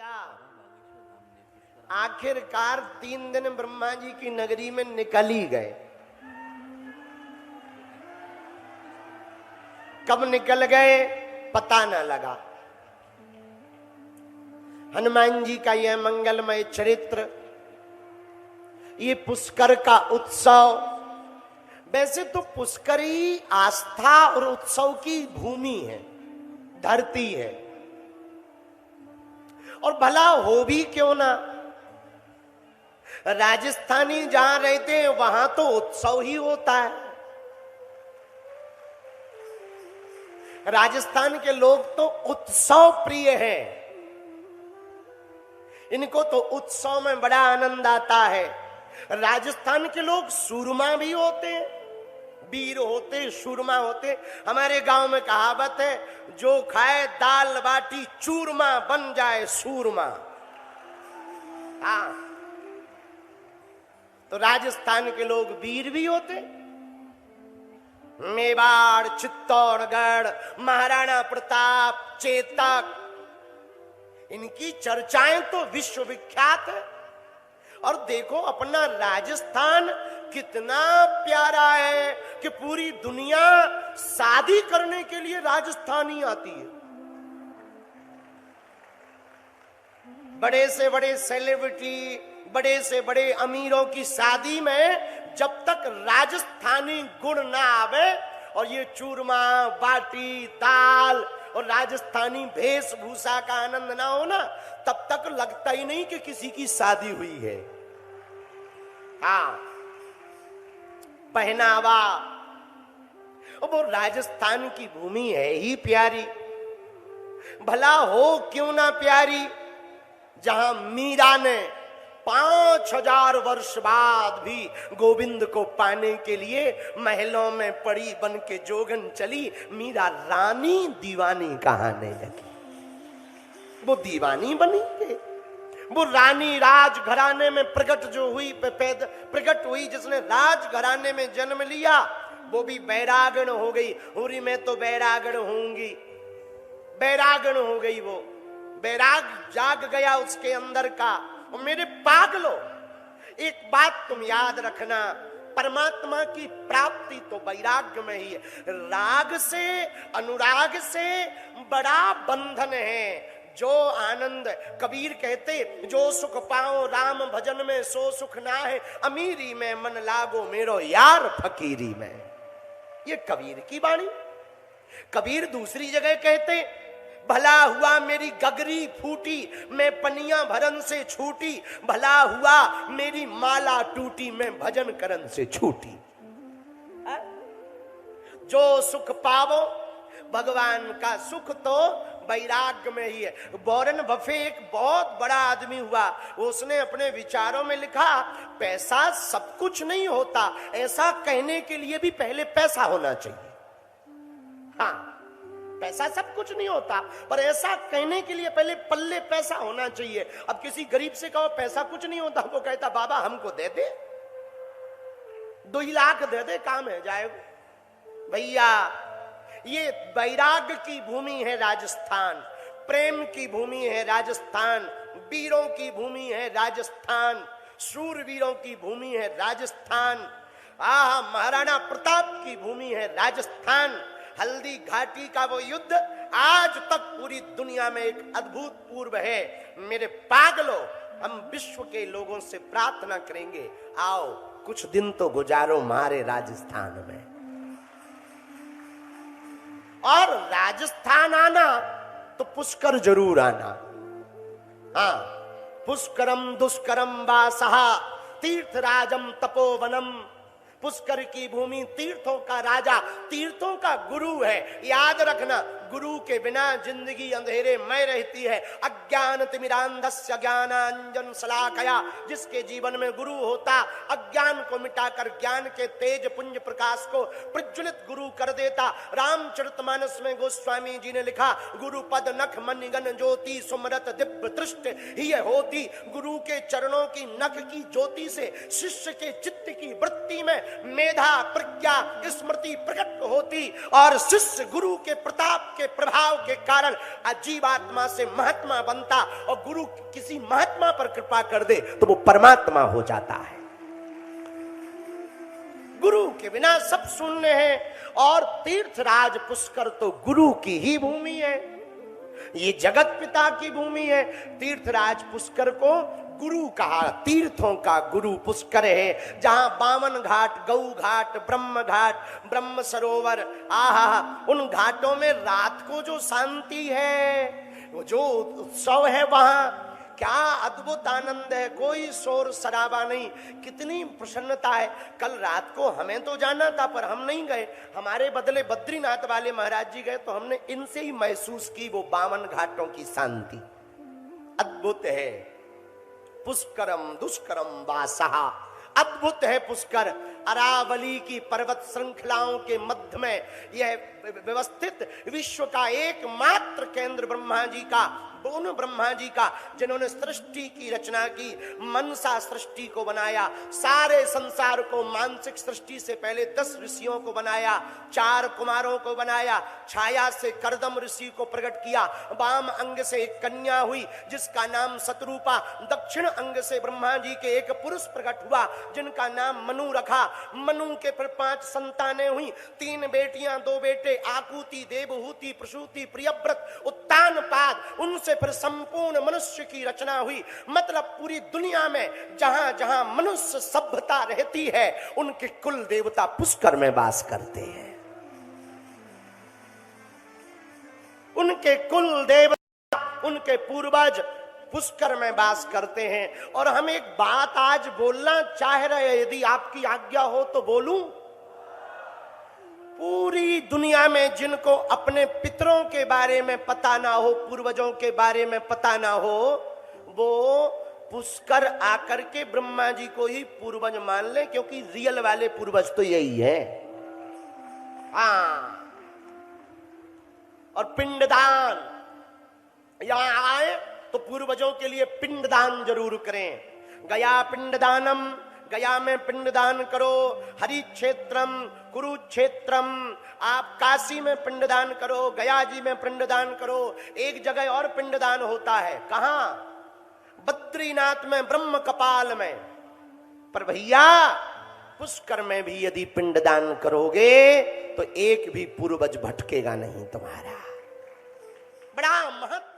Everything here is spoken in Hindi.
गया। आखिरकार 3 दिन ब्रह्मा जी की नगरी में निकल ही गए। कब निकल गए पता न लगा। हनुमान जी का यह मंगलमय चरित्र, ये पुष्कर का उत्सव, वैसे तो पुष्कर ही आस्था और उत्सव की भूमि है, धरती है, और भला हो भी क्यों ना। राजस्थानी जहां रहते हैं वहां तो उत्सव ही होता है। राजस्थान के लोग तो उत्सव प्रिय हैं, इनको तो उत्सव में बड़ा आनंद आता है। राजस्थान के लोग सूरमा भी होते हैं, वीर होते, सूरमा होते। हमारे गांव में कहावत है, जो खाए दाल बाटी चूरमा बन जाए सूरमा। हाँ, तो राजस्थान के लोग वीर भी होते। मेवाड़, चित्तौड़गढ़, महाराणा प्रताप, चेतक, इनकी चर्चाएं तो विश्व विख्यात है। और देखो अपना राजस्थान कितना प्यारा है कि पूरी दुनिया शादी करने के लिए राजस्थान ही आती है। बड़े से बड़े सेलिब्रिटी, बड़े से बड़े अमीरों की शादी में जब तक राजस्थानी गुण ना आवे और ये चूरमा, बाटी, दाल और राजस्थानी वेशभूषा का आनंद ना हो ना, तब तक लगता ही नहीं कि किसी की शादी हुई है। हाँ, पहनावा, वो राजस्थान की भूमि है ही प्यारी। भला हो क्यों ना प्यारी, जहां मीरा ने 5000 वर्ष बाद भी गोविंद को पाने के लिए महलों में पड़ी बन के जोगन चली। मीरा रानी दीवानी कहाने लगी। वो दीवानी बनी थे, वो रानी राजघराने में प्रकट जो हुई, प्रकट हुई, जिसने राजघराने में जन्म लिया, वो भी बैरागण हो गई। हुरी में तो बैरागण होंगी, बैरागण हो गई। वो बैराग जाग गया उसके अंदर का। और मेरे पागलो, एक बात तुम याद रखना, परमात्मा की प्राप्ति तो वैराग्य में ही है। राग से, अनुराग से बड़ा बंधन है। जो आनंद, कबीर कहते, जो सुख पाओ राम भजन में सो सुख ना है, अमीरी में मन लागो मेरो यार फकीरी में। ये कबीर की वाणी। कबीर दूसरी जगह कहते, भला हुआ मेरी गगरी फूटी, मैं पनिया भरन से छूटी, भला हुआ मेरी माला टूटी, मैं भजन करन से छूटी। जो सुख पावो, भगवान का सुख तो वैराग्य में ही है। वॉरेन बफे एक बहुत बड़ा आदमी हुआ, उसने अपने विचारों में लिखा, पैसा सब कुछ नहीं होता, ऐसा कहने के लिए भी पहले पैसा होना चाहिए। हाँ, पैसा सब कुछ नहीं होता, पर ऐसा कहने के लिए पहले पल्ले पैसा होना चाहिए। अब किसी गरीब से कहो पैसा कुछ नहीं होता, वो कहता बाबा हमको दे दे, 2 लाख दे दे, काम है जाएगा। भैया, ये वैराग्य की भूमि है राजस्थान, प्रेम की भूमि है राजस्थान, वीरों की भूमि है राजस्थान, शूरवीरों की भूमि है राजस्थान। महाराणा प्रताप की भूमि है राजस्थान। हल्दी घाटी का वो युद्ध आज तक पूरी दुनिया में एक अद्भुत पूर्व है। मेरे पागलों, हम विश्व के लोगों से प्रार्थना करेंगे, आओ कुछ दिन तो गुजारो हमारे राजस्थान में। और राजस्थान आना तो पुष्कर जरूर आना। हाँ, पुष्करम दुष्करम वासहा तीर्थराजम तपोवनम। पुष्कर की भूमि तीर्थों का राजा, तीर्थों का गुरु है। याद रखना, गुरु के बिना जिंदगी अंधेरे में रहती है। अज्ञान तिमिरांधस्य ज्ञानांजन शलाकया। जिसके जीवन में गुरु होता, अज्ञान को मिटाकर ज्ञान के तेज पुंज प्रकाश को प्रज्वलित गुरु कर देता। रामचरितमानस में गोस्वामी जी ने लिखा, गुरु पद नख मणिगण ज्योति सुमरत दिव्य दृष्ट ही होती। गुरु के चरणों की नख की ज्योति से शिष्य के चित्त की वृत्ति में मेधा, प्रज्ञा, स्मृति प्रकट होती और शिष्य गुरु के प्रताप के प्रभाव के कारण जीवात्मा से महात्मा बनता, और गुरु किसी महात्मा पर कृपा कर दे तो वो परमात्मा हो जाता है। गुरु के बिना सब शून्य है। और तीर्थराज पुष्कर तो गुरु की ही भूमि है, ये जगत पिता की भूमि है। तीर्थराज पुष्कर को गुरु कहा, तीर्थों का गुरु पुष्कर है, जहां 52 घाट, गौ घाट, ब्रह्म सरोवर, आहा, उन घाटों में रात को जो शांति है, वो जो उत्सव है, वहां क्या अद्भुत आनंद है, कोई शोर शराबा नहीं, कितनी प्रसन्नता है। कल रात को हमें तो जाना था पर हम नहीं गए, हमारे बदले बद्रीनाथ वाले महाराज जी गए, तो हमने इनसे ही महसूस की वो 52 घाटों की शांति। अद्भुत है पुष्करम दुष्करम वासहा, अद्भुत है पुष्कर। अरावली की पर्वत श्रृंखलाओं के मध्य में यह व्यवस्थित विश्व का एकमात्र केंद्र ब्रह्मा जी का, उन ब्रह्मा जी का जिन्होंने सृष्टि की रचना की, मनसा सृष्टि को बनाया, सारे संसार को, मानसिक सृष्टि से पहले 10 ऋषियों को बनाया, 4 कुमारों को बनाया, छाया से करदम ऋषि को प्रकट किया, वाम अंग से एक कन्या हुई जिसका नाम शतरूपा, दक्षिण अंग से ब्रह्मा जी के एक पुरुष प्रकट हुआ जिनका नाम मनु रखा। मनु के फिर 5 संतानें हुई, 3 बेटियां 2 बेटे, आकुति, देवहूति, प्रसूति, प्रियव्रत, उत्तानपाद, उनसे फिर संपूर्ण मनुष्य की रचना हुई। मतलब पूरी दुनिया में जहां जहां मनुष्य सभ्यता रहती है, उनके कुल देवता पुष्कर में वास करते हैं, उनके कुल देवता, उनके पूर्वज पुष्कर में वास करते हैं। और हम एक बात आज बोलना चाह रहे हैं, यदि आपकी आज्ञा हो तो बोलूं। पूरी दुनिया में जिनको अपने पितरों के बारे में पता ना हो, पूर्वजों के बारे में पता ना हो, वो पुष्कर आकर के ब्रह्मा जी को ही पूर्वज मान ले, क्योंकि रियल वाले पूर्वज तो यही है। हाँ, और पिंडदान, यहां आए तो पूर्वजों के लिए पिंडदान जरूर करें। गया पिंडदानम, गया में पिंडदान करो, हरि क्षेत्रम, कुरुक्षेत्रम, आप काशी में पिंडदान करो, गया जी में पिंडदान करो। एक जगह और पिंडदान होता है, कहां? बद्रीनाथ में, ब्रह्म कपाल में। पर भैया पुष्कर में भी यदि पिंडदान करोगे तो एक भी पूर्वज भटकेगा नहीं तुम्हारा। बड़ा महत्व